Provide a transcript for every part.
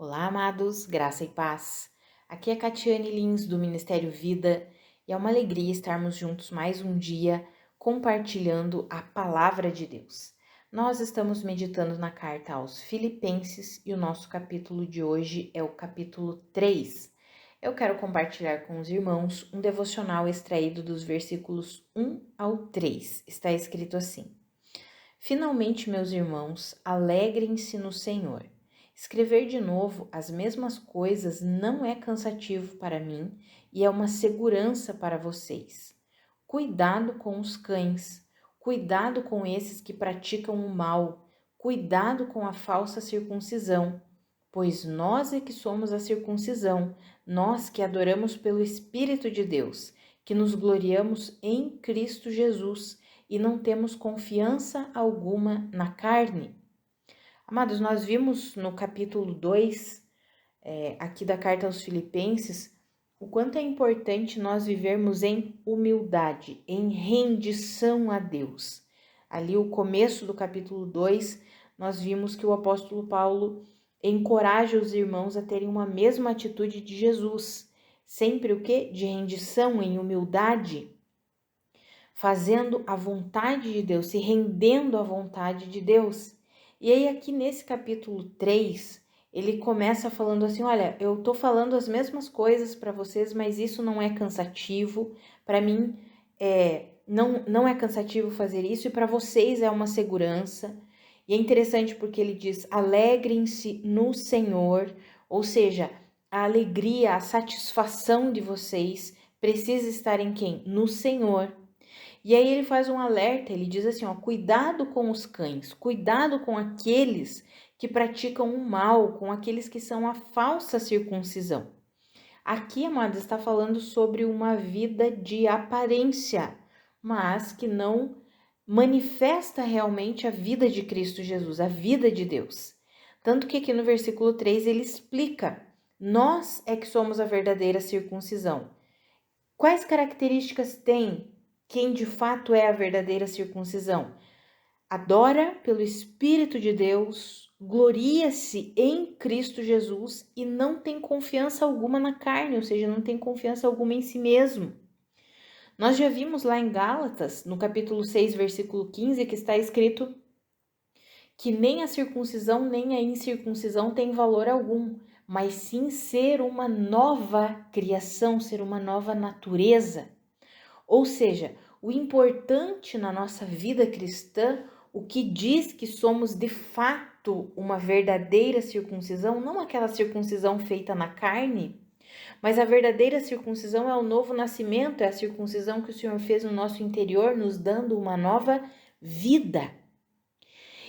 Olá, amados, graça e paz. Aqui é Catiane Lins, do Ministério Vida, e é uma alegria estarmos juntos mais um dia compartilhando a palavra de Deus. Nós estamos meditando na carta aos Filipenses e o nosso capítulo de hoje é o capítulo 3. Eu quero compartilhar com os irmãos um devocional extraído dos versículos 1 ao 3. Está escrito assim: Finalmente, meus irmãos, alegrem-se no Senhor. Escrever de novo as mesmas coisas não é cansativo para mim e é uma segurança para vocês. Cuidado com os cães, cuidado com esses que praticam o mal, cuidado com a falsa circuncisão, pois nós é que somos a circuncisão, nós que adoramos pelo Espírito de Deus, que nos gloriamos em Cristo Jesus e não temos confiança alguma na carne. Amados, nós vimos no capítulo 2, aqui da carta aos Filipenses, o quanto é importante nós vivermos em humildade, em rendição a Deus. Ali, o começo do capítulo 2, nós vimos que o apóstolo Paulo encoraja os irmãos a terem uma mesma atitude de Jesus. Sempre o quê? De rendição, em humildade, fazendo a vontade de Deus, se rendendo à vontade de Deus. E aí aqui nesse capítulo 3, ele começa falando assim, olha, eu tô falando as mesmas coisas para vocês, mas isso não é cansativo, para mim não é cansativo fazer isso e para vocês é uma segurança. E é interessante porque ele diz, alegrem-se no Senhor, ou seja, a alegria, a satisfação de vocês precisa estar em quem? No Senhor. E aí ele faz um alerta, ele diz assim, ó, cuidado com os cães, cuidado com aqueles que praticam o mal, com aqueles que são a falsa circuncisão. Aqui, amados, está falando sobre uma vida de aparência, mas que não manifesta realmente a vida de Cristo Jesus, a vida de Deus. Tanto que aqui no versículo 3 ele explica, nós é que somos a verdadeira circuncisão. Quais características tem quem de fato é a verdadeira circuncisão? Adora pelo Espírito de Deus, gloria-se em Cristo Jesus e não tem confiança alguma na carne, ou seja, não tem confiança alguma em si mesmo. Nós já vimos lá em Gálatas, no capítulo 6, versículo 15, que está escrito que nem a circuncisão nem a incircuncisão tem valor algum, mas sim ser uma nova criação, ser uma nova natureza. Ou seja, o importante na nossa vida cristã, o que diz que somos de fato uma verdadeira circuncisão, não aquela circuncisão feita na carne, mas a verdadeira circuncisão é o novo nascimento, é a circuncisão que o Senhor fez no nosso interior, nos dando uma nova vida.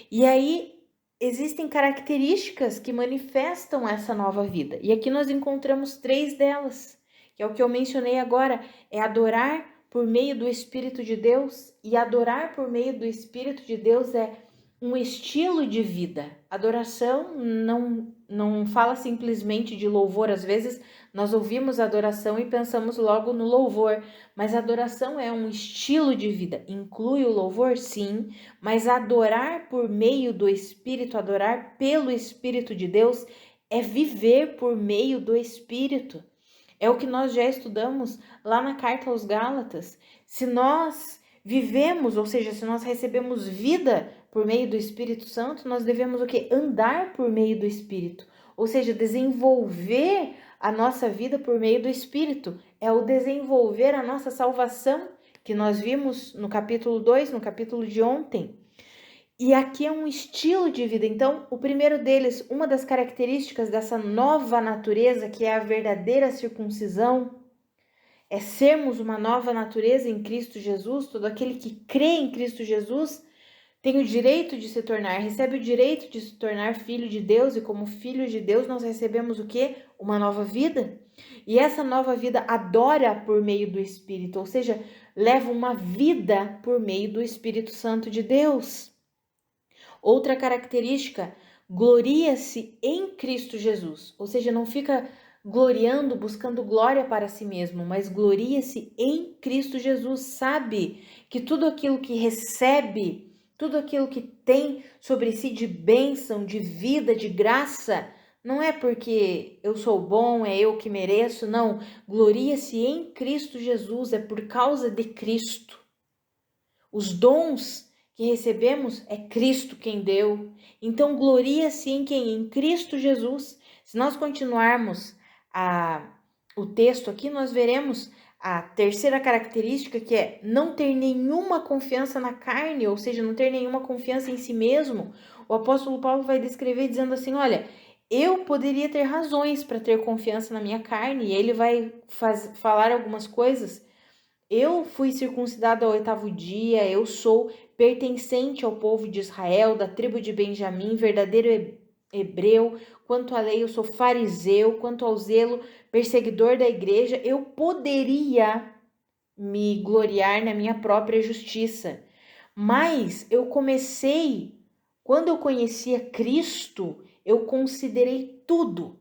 E aí existem características que manifestam essa nova vida. E aqui nós encontramos 3 delas, que é o que eu mencionei agora, é adorar por meio do Espírito de Deus, e adorar por meio do Espírito de Deus é um estilo de vida. Adoração não fala simplesmente de louvor. Às vezes nós ouvimos adoração e pensamos logo no louvor, mas adoração é um estilo de vida. Inclui o louvor? Sim, mas adorar por meio do Espírito, adorar pelo Espírito de Deus, é viver por meio do Espírito. É o que nós já estudamos lá na carta aos Gálatas. Se nós vivemos, ou seja, se nós recebemos vida por meio do Espírito Santo, nós devemos o quê? Andar por meio do Espírito. Ou seja, desenvolver a nossa vida por meio do Espírito. É o desenvolver a nossa salvação, que nós vimos no capítulo 2, no capítulo de ontem. E aqui é um estilo de vida. Então, o primeiro deles, uma das características dessa nova natureza, que é a verdadeira circuncisão, é sermos uma nova natureza em Cristo Jesus. Todo aquele que crê em Cristo Jesus tem o direito de se tornar, recebe o direito de se tornar filho de Deus, e como filho de Deus nós recebemos o quê? Uma nova vida. E essa nova vida adora por meio do Espírito, ou seja, leva uma vida por meio do Espírito Santo de Deus. Outra característica, gloria-se em Cristo Jesus, ou seja, não fica gloriando, buscando glória para si mesmo, mas gloria-se em Cristo Jesus, sabe que tudo aquilo que recebe, tudo aquilo que tem sobre si de bênção, de vida, de graça, Não é porque eu sou bom, é eu que mereço, não. Gloria-se em Cristo Jesus, é por causa de Cristo. Os dons que recebemos é Cristo quem deu. Então, gloria-se em quem? Em Cristo Jesus. Se nós continuarmos o texto aqui, nós veremos a terceira característica, que é não ter nenhuma confiança na carne, ou seja, não ter nenhuma confiança em si mesmo. O apóstolo Paulo vai descrever dizendo assim, olha, eu poderia ter razões para ter confiança na minha carne, e ele vai falar algumas coisas. Eu fui circuncidado ao 8º dia, eu sou pertencente ao povo de Israel, da tribo de Benjamim, verdadeiro hebreu. Quanto à lei, eu sou fariseu. Quanto ao zelo, perseguidor da igreja. Eu poderia me gloriar na minha própria justiça. Mas eu quando eu conhecia Cristo, eu considerei tudo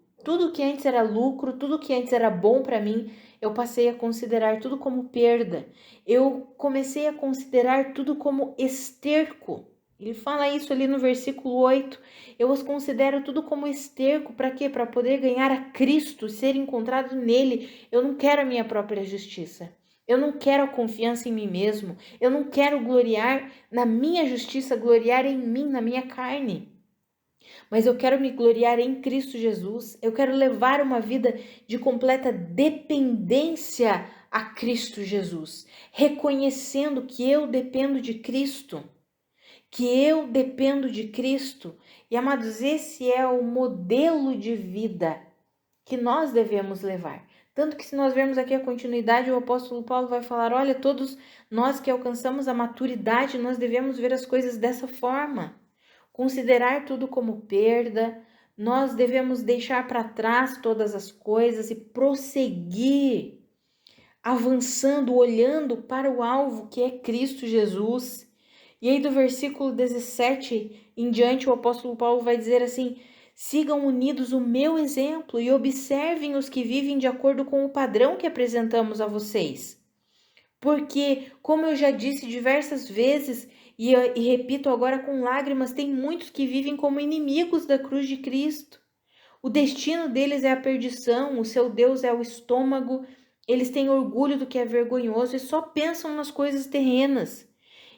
que antes era lucro, tudo que antes era bom para mim, eu passei a considerar tudo como perda. Eu comecei a considerar tudo como esterco. Ele fala isso ali no versículo 8. Eu os considero tudo como esterco. Para quê? Para poder ganhar a Cristo, ser encontrado nele. Eu não quero a minha própria justiça. Eu não quero a confiança em mim mesmo. Eu não quero gloriar na minha justiça, gloriar em mim, na minha carne. Mas eu quero me gloriar em Cristo Jesus. Eu quero levar uma vida de completa dependência a Cristo Jesus, reconhecendo que eu dependo de Cristo, que eu dependo de Cristo. E amados, esse é o modelo de vida que nós devemos levar. Tanto que se nós vermos aqui a continuidade, o apóstolo Paulo vai falar, olha, todos nós que alcançamos a maturidade, nós devemos ver as coisas dessa forma. Considerar tudo como perda, nós devemos deixar para trás todas as coisas e prosseguir, avançando, olhando para o alvo que é Cristo Jesus. E aí do versículo 17 em diante, o apóstolo Paulo vai dizer assim, sigam unidos o meu exemplo e observem os que vivem de acordo com o padrão que apresentamos a vocês. Porque, como eu já disse diversas vezes, e repito agora com lágrimas, tem muitos que vivem como inimigos da cruz de Cristo. O destino deles é a perdição, o seu Deus é o estômago, eles têm orgulho do que é vergonhoso e só pensam nas coisas terrenas.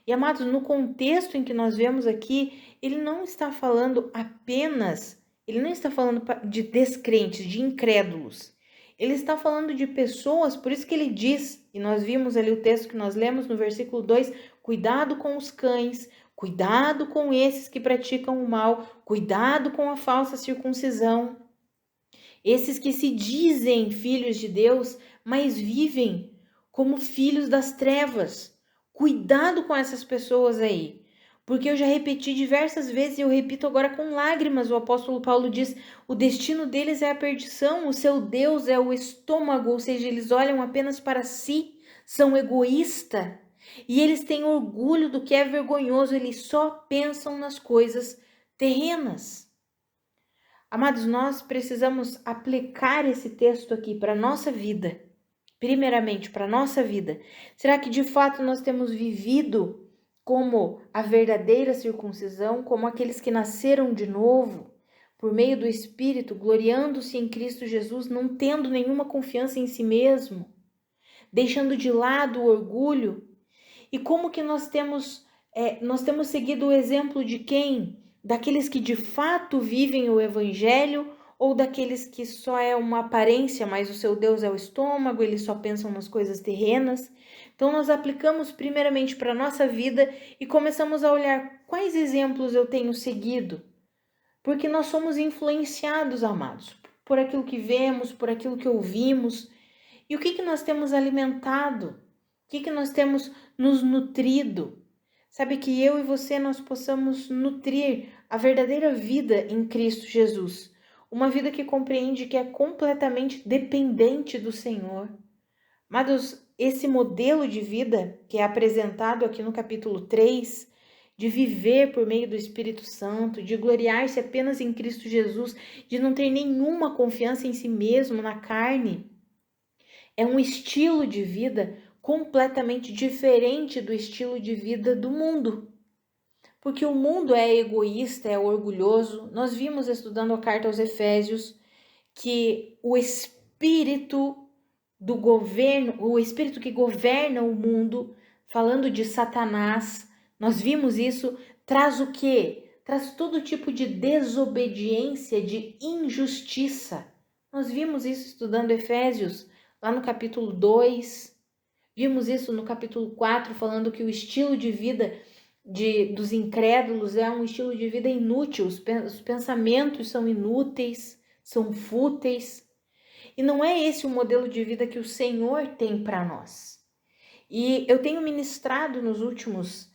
E amados, no contexto em que nós vemos aqui, ele não está falando de descrentes, de incrédulos. Ele está falando de pessoas, por isso que ele diz, e nós vimos ali o texto que nós lemos no versículo 2, cuidado com os cães, cuidado com esses que praticam o mal, cuidado com a falsa circuncisão. Esses que se dizem filhos de Deus, mas vivem como filhos das trevas. Cuidado com essas pessoas aí. Porque eu já repeti diversas vezes e eu repito agora com lágrimas. O apóstolo Paulo diz: o destino deles é a perdição, o seu Deus é o estômago, ou seja, eles olham apenas para si, são egoístas. E eles têm orgulho do que é vergonhoso, eles só pensam nas coisas terrenas. Amados, nós precisamos aplicar esse texto aqui para a nossa vida. Primeiramente, para a nossa vida. Será que de fato nós temos vivido como a verdadeira circuncisão, como aqueles que nasceram de novo, por meio do Espírito, gloriando-se em Cristo Jesus, não tendo nenhuma confiança em si mesmo, deixando de lado o orgulho? E como que nós temos seguido o exemplo de quem? Daqueles que de fato vivem o evangelho ou daqueles que só é uma aparência, mas o seu Deus é o estômago, eles só pensam nas coisas terrenas? Então nós aplicamos primeiramente para a nossa vida e começamos a olhar quais exemplos eu tenho seguido. Porque nós somos influenciados, amados, por aquilo que vemos, por aquilo que ouvimos. E o que nós temos alimentado? O que nós temos nos nutrido? Sabe, que eu e você nós possamos nutrir a verdadeira vida em Cristo Jesus. Uma vida que compreende que é completamente dependente do Senhor. Mas esse modelo de vida que é apresentado aqui no capítulo 3, de viver por meio do Espírito Santo, de gloriar-se apenas em Cristo Jesus, de não ter nenhuma confiança em si mesmo, na carne, é um estilo de vida completamente diferente do estilo de vida do mundo. porque o mundo é egoísta, é orgulhoso. Nós vimos estudando a carta aos Efésios que o espírito do governo, o espírito que governa o mundo, falando de Satanás, nós vimos isso, traz o quê? Traz todo tipo de desobediência, de injustiça. Nós vimos isso estudando Efésios, lá no capítulo 2. Vimos isso no capítulo 4, falando que o estilo de vida dos incrédulos é um estilo de vida inútil, os pensamentos são inúteis, são fúteis. E não é esse o modelo de vida que o Senhor tem para nós. E eu tenho ministrado nos últimos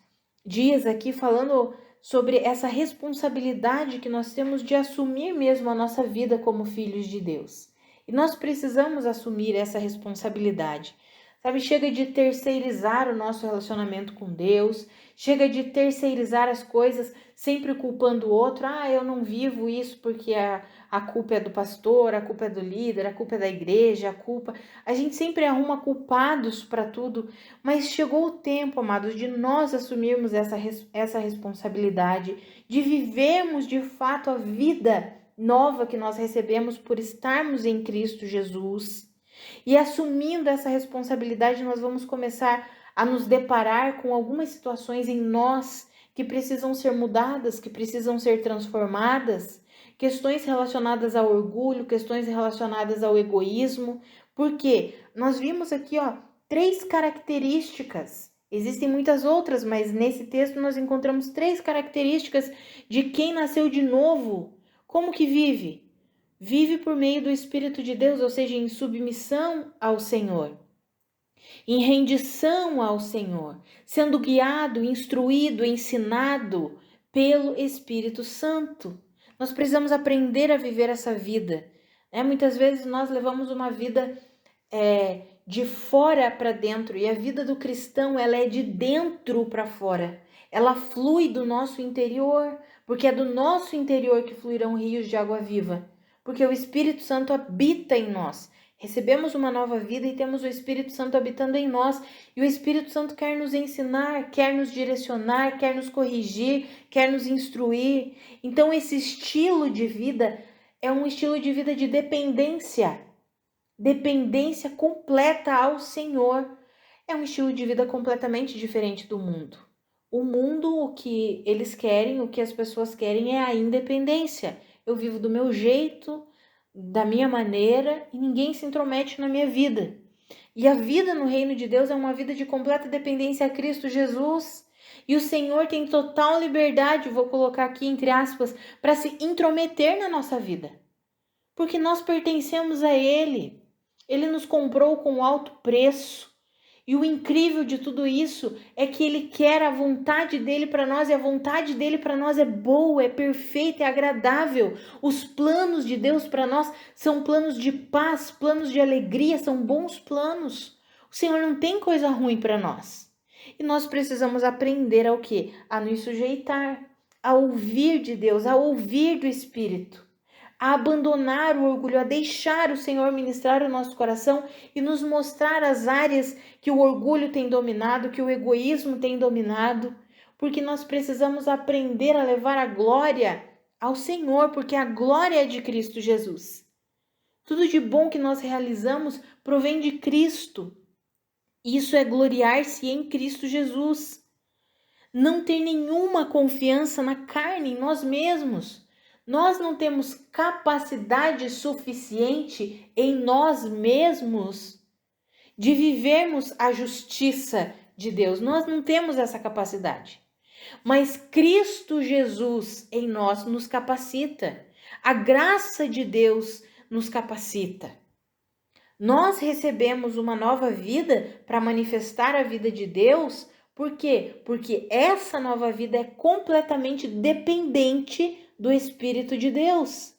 dias aqui falando sobre essa responsabilidade que nós temos de assumir mesmo a nossa vida como filhos de Deus. E nós precisamos assumir essa responsabilidade. Sabe, chega de terceirizar o nosso relacionamento com Deus, chega de terceirizar as coisas, sempre culpando o outro. Ah, eu não vivo isso porque a culpa é do pastor, a culpa é do líder, a culpa é da igreja, a culpa... A gente sempre arruma culpados para tudo, mas chegou o tempo, amados, de nós assumirmos essa responsabilidade, de vivermos de fato a vida nova que nós recebemos por estarmos em Cristo Jesus. E assumindo essa responsabilidade, nós vamos começar a nos deparar com algumas situações em nós que precisam ser mudadas, que precisam ser transformadas, questões relacionadas ao orgulho, questões relacionadas ao egoísmo, porque nós vimos aqui, 3 características. Existem muitas outras, mas nesse texto nós encontramos 3 características de quem nasceu de novo. Como que vive? Vive por meio do Espírito de Deus, ou seja, em submissão ao Senhor, em rendição ao Senhor, sendo guiado, instruído, ensinado pelo Espírito Santo. Nós precisamos aprender a viver essa vida. Muitas vezes nós levamos uma vida de fora para dentro, e a vida do cristão ela é de dentro para fora. Ela flui do nosso interior, porque é do nosso interior que fluirão rios de água viva. Porque o Espírito Santo habita em nós. Recebemos uma nova vida e temos o Espírito Santo habitando em nós. E o Espírito Santo quer nos ensinar, quer nos direcionar, quer nos corrigir, quer nos instruir. Então esse estilo de vida é um estilo de vida de dependência. Dependência completa ao Senhor. É um estilo de vida completamente diferente do mundo. O mundo, o que eles querem, o que as pessoas querem é a independência. Eu vivo do meu jeito, da minha maneira, e ninguém se intromete na minha vida. E a vida no reino de Deus é uma vida de completa dependência a Cristo Jesus. E o Senhor tem total liberdade, vou colocar aqui entre aspas, para se intrometer na nossa vida. Porque nós pertencemos a Ele. Ele nos comprou com alto preço. E o incrível de tudo isso é que Ele quer a vontade dEle para nós, e a vontade dEle para nós é boa, é perfeita, é agradável. Os planos de Deus para nós são planos de paz, planos de alegria, são bons planos. O Senhor não tem coisa ruim para nós. E nós precisamos aprender ao quê? A nos sujeitar, a ouvir de Deus, a ouvir do Espírito, a abandonar o orgulho, a deixar o Senhor ministrar o nosso coração e nos mostrar as áreas que o orgulho tem dominado, que o egoísmo tem dominado, porque nós precisamos aprender a levar a glória ao Senhor, porque a glória é de Cristo Jesus. Tudo de bom que nós realizamos provém de Cristo. Isso é gloriar-se em Cristo Jesus. Não ter nenhuma confiança na carne, em nós mesmos. Nós não temos capacidade suficiente em nós mesmos de vivermos a justiça de Deus. Nós não temos essa capacidade. Mas Cristo Jesus em nós nos capacita. A graça de Deus nos capacita. Nós recebemos uma nova vida para manifestar a vida de Deus. Por quê? Porque essa nova vida é completamente dependente do Espírito de Deus.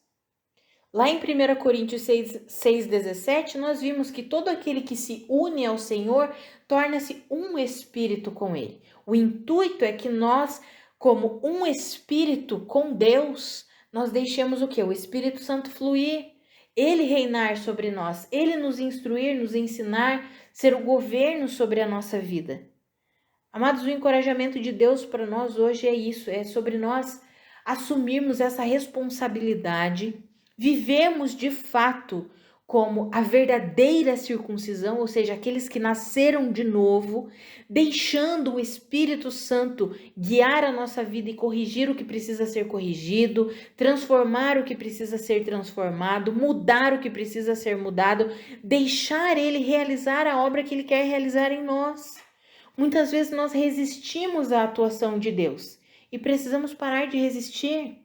Lá em 1 Coríntios 6,17, nós vimos que todo aquele que se une ao Senhor torna-se um espírito com Ele. O intuito é que nós, como um espírito com Deus, nós deixemos o quê? O Espírito Santo fluir, Ele reinar sobre nós, Ele nos instruir, nos ensinar, ser o governo sobre a nossa vida. Amados, o encorajamento de Deus para nós hoje é isso, é sobre nós assumirmos essa responsabilidade, vivemos de fato como a verdadeira circuncisão, ou seja, aqueles que nasceram de novo, deixando o Espírito Santo guiar a nossa vida e corrigir o que precisa ser corrigido, transformar o que precisa ser transformado, mudar o que precisa ser mudado, deixar Ele realizar a obra que Ele quer realizar em nós. Muitas vezes nós resistimos à atuação de Deus e precisamos parar de resistir.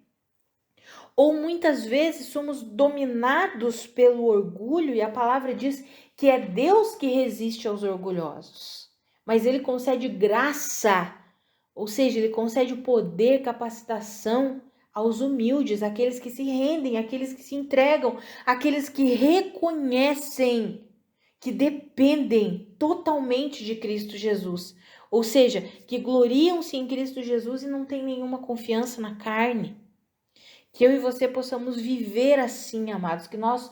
Ou muitas vezes somos dominados pelo orgulho e a palavra diz que é Deus que resiste aos orgulhosos. Mas Ele concede graça, ou seja, Ele concede o poder, capacitação aos humildes, aqueles que se rendem, aqueles que se entregam, aqueles que reconhecem que dependem totalmente de Cristo Jesus. Ou seja, que gloriam-se em Cristo Jesus e não têm nenhuma confiança na carne. Que eu e você possamos viver assim, amados, que nós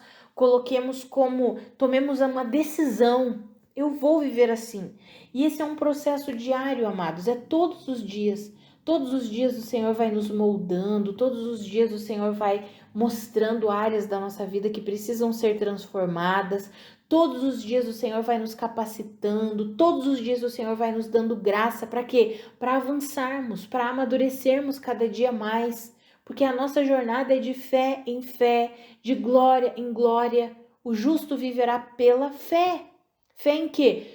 tomemos uma decisão, eu vou viver assim. E esse é um processo diário, amados, é todos os dias. Todos os dias o Senhor vai nos moldando, todos os dias o Senhor vai mostrando áreas da nossa vida que precisam ser transformadas. Todos os dias o Senhor vai nos capacitando, todos os dias o Senhor vai nos dando graça para quê? Para avançarmos, para amadurecermos cada dia mais. Porque a nossa jornada é de fé em fé, de glória em glória. O justo viverá pela fé. Fé em quê?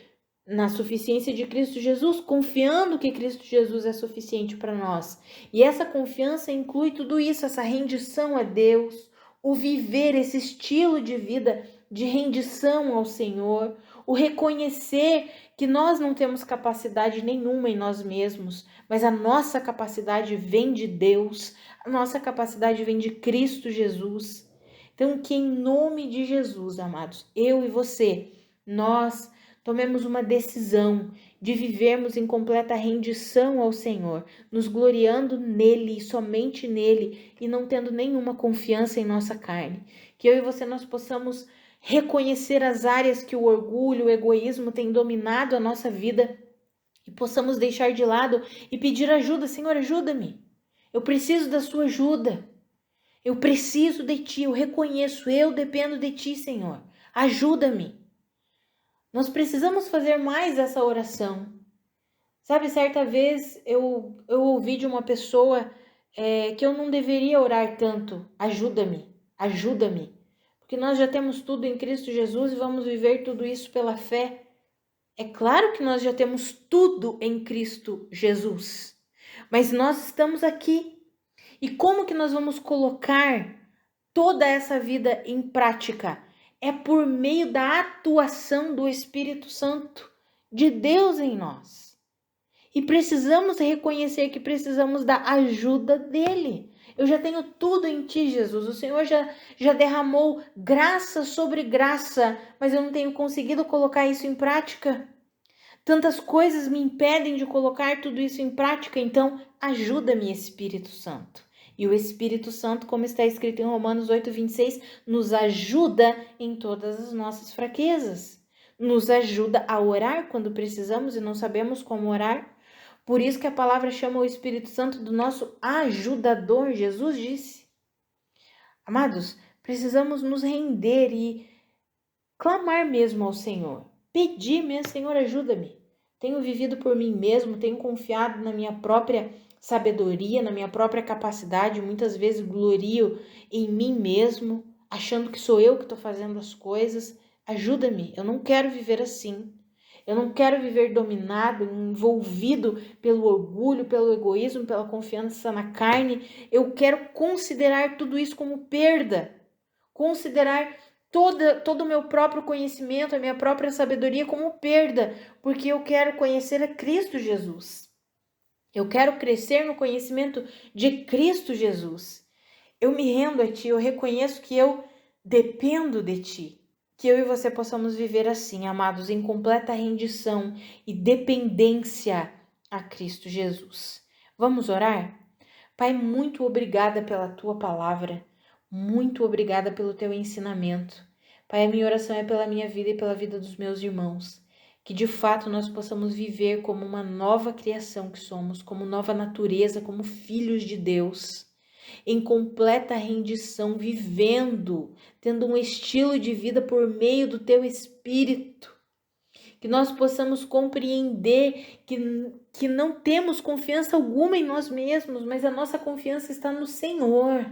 Na suficiência de Cristo Jesus, confiando que Cristo Jesus é suficiente para nós. E essa confiança inclui tudo isso, essa rendição a Deus, o viver esse estilo de vida de rendição ao Senhor, o reconhecer que nós não temos capacidade nenhuma em nós mesmos, mas a nossa capacidade vem de Deus, a nossa capacidade vem de Cristo Jesus. Então, que em nome de Jesus, amados, eu e você, nós tomemos uma decisão de vivermos em completa rendição ao Senhor, nos gloriando nele e somente nele e não tendo nenhuma confiança em nossa carne. Que eu e você nós possamos reconhecer as áreas que o orgulho, o egoísmo tem dominado a nossa vida e possamos deixar de lado e pedir ajuda. Senhor, ajuda-me. Eu preciso da sua ajuda. Eu preciso de ti, eu reconheço, eu dependo de ti, Senhor. Ajuda-me. Nós precisamos fazer mais essa oração. Sabe, certa vez eu ouvi de uma pessoa que eu não deveria orar tanto. Ajuda-me, ajuda-me. Porque nós já temos tudo em Cristo Jesus e vamos viver tudo isso pela fé. É claro que nós já temos tudo em Cristo Jesus. Mas nós estamos aqui. E como que nós vamos colocar toda essa vida em prática? É por meio da atuação do Espírito Santo, de Deus em nós. E precisamos reconhecer que precisamos da ajuda dele. Eu já tenho tudo em ti, Jesus. O Senhor já derramou graça sobre graça, mas eu não tenho conseguido colocar isso em prática. Tantas coisas me impedem de colocar tudo isso em prática, então ajuda-me, Espírito Santo. E o Espírito Santo, como está escrito em Romanos 8:26, nos ajuda em todas as nossas fraquezas. Nos ajuda a orar quando precisamos e não sabemos como orar. Por isso que a palavra chama o Espírito Santo do nosso ajudador, Jesus disse. Amados, precisamos nos render e clamar mesmo ao Senhor. Pedir mesmo, Senhor, ajuda-me. Tenho vivido por mim mesmo, tenho confiado na minha própria sabedoria, na minha própria capacidade. Muitas vezes glorio em mim mesmo, achando que sou eu que estou fazendo as coisas. Ajuda-me, eu não quero viver assim. Eu não quero viver dominado, envolvido pelo orgulho, pelo egoísmo, pela confiança na carne. Eu quero considerar tudo isso como perda. Considerar todo o meu próprio conhecimento, a minha própria sabedoria como perda, porque eu quero conhecer a Cristo Jesus. Eu quero crescer no conhecimento de Cristo Jesus. Eu me rendo a ti, eu reconheço que eu dependo de ti. Que eu e você possamos viver assim, amados, em completa rendição e dependência a Cristo Jesus. Vamos orar? Pai, muito obrigada pela tua palavra. Muito obrigada pelo teu ensinamento. Pai, a minha oração é pela minha vida e pela vida dos meus irmãos. que de fato nós possamos viver como uma nova criação que somos, como nova natureza, como filhos de Deus, em completa rendição, vivendo, tendo um estilo de vida por meio do Teu Espírito. Que nós possamos compreender que não temos confiança alguma em nós mesmos, mas a nossa confiança está no Senhor.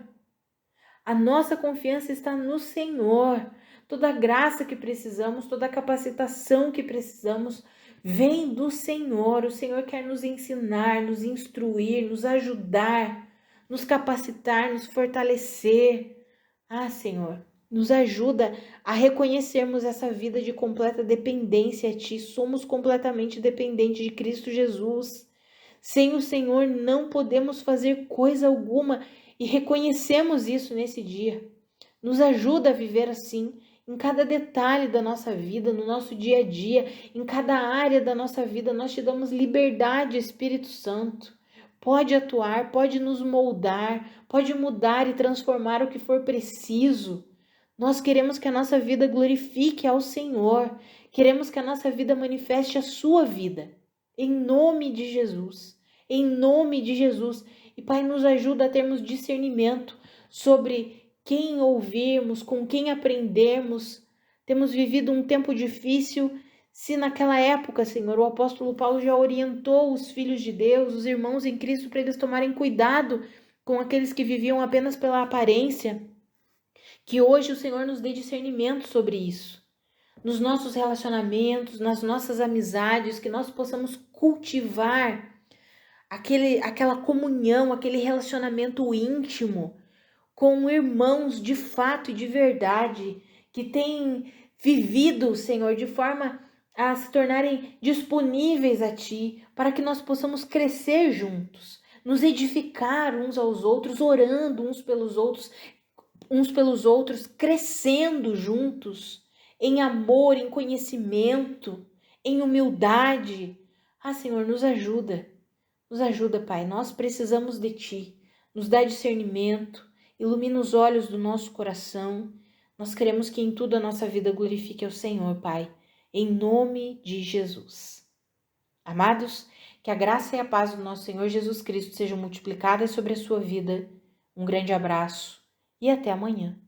A nossa confiança está no Senhor. Toda a graça que precisamos, toda a capacitação que precisamos, vem do Senhor. O Senhor quer nos ensinar, nos instruir, nos ajudar, nos capacitar, nos fortalecer. Ah, Senhor, nos ajuda a reconhecermos essa vida de completa dependência a Ti. Somos completamente dependentes de Cristo Jesus. Sem o Senhor não podemos fazer coisa alguma e reconhecemos isso nesse dia. Nos ajuda a viver assim, em cada detalhe da nossa vida, no nosso dia a dia, em cada área da nossa vida. Nós te damos liberdade, Espírito Santo. Pode atuar, pode nos moldar, pode mudar e transformar o que for preciso. Nós queremos que a nossa vida glorifique ao Senhor. Queremos que a nossa vida manifeste a sua vida. Em nome de Jesus. Em nome de Jesus. E Pai, nos ajuda a termos discernimento sobre quem ouvirmos, com quem aprendermos. Temos vivido um tempo difícil. Se naquela época, Senhor, o apóstolo Paulo já orientou os filhos de Deus, os irmãos em Cristo, para eles tomarem cuidado com aqueles que viviam apenas pela aparência, que hoje o Senhor nos dê discernimento sobre isso. Nos nossos relacionamentos, nas nossas amizades, que nós possamos cultivar aquela comunhão, aquele relacionamento íntimo com irmãos de fato e de verdade, que têm vivido, Senhor, de forma a se tornarem disponíveis a Ti, para que nós possamos crescer juntos, nos edificar uns aos outros, orando uns pelos outros, crescendo juntos, em amor, em conhecimento, em humildade. Ah, Senhor, nos ajuda, Pai, nós precisamos de Ti, nos dá discernimento, ilumina os olhos do nosso coração. Nós queremos que em tudo a nossa vida glorifique ao Senhor, Pai, em nome de Jesus. Amados, que a graça e a paz do nosso Senhor Jesus Cristo sejam multiplicadas sobre a sua vida. Um grande abraço e até amanhã.